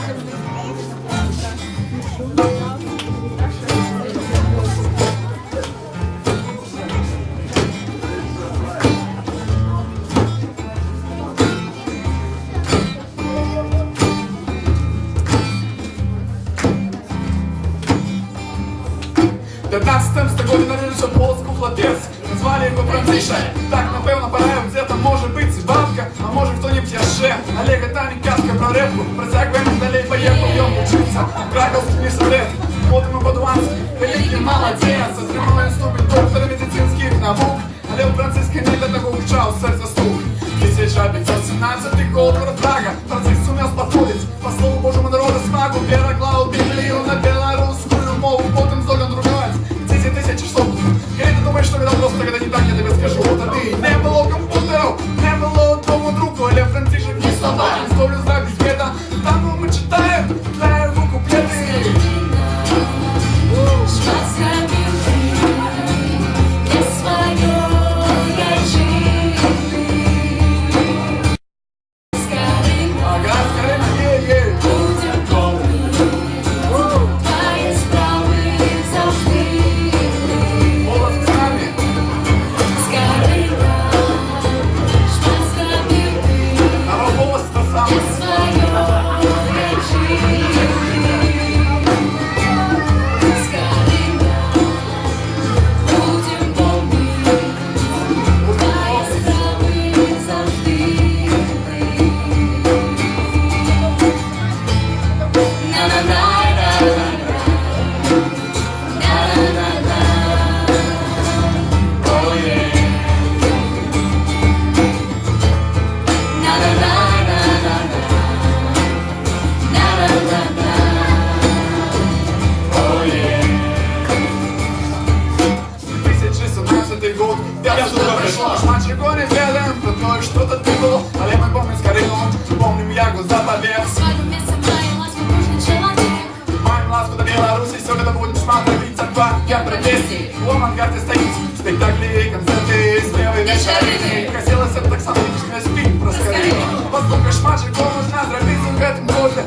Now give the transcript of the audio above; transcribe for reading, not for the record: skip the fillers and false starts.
В 15 стагоді народився полоцьку хлопець. Звали його Франциша. Так, напевно, пора где-то може бути бабка, а може хто-нибудь яще. Олега та не казка про репку. Працягуємо далей, поїхав йому вчиться. Краковський університет, ходимо по-дуанськи. Великий молодець, отримали ступінь доктора медицинських наук. Але у Франциска не для того вчав серця стук. 1517 год, город Прага. Франциск сумел спотворить, по слову Божьему народу смагу. Переклал Библию на белорусскую мову, потом золен другать 10 тысяч часов. Или ты думаешь, что это просто, когда не так, я тебе скажу. Вот а ты, не было компьютеров, не было дому другу, але Францишек не слова. Историю знак где-то, там мы читаем, для его куплеты. Год, я что-то пришло, мальчику не ведаем, про то, что-то ты было, але мы помним скорее, помним ягу заповед. Свадьбу вместо моей ласки нужный человек. Маем ласку до Беларуси, все это будет шмат, лица два, я профессий. В авангарде стоит, спектакли, концерты, смелые вечеры. Хотелось это так само, не спи, проскорей. Поскольку шмат, нужно зробить в этом годе.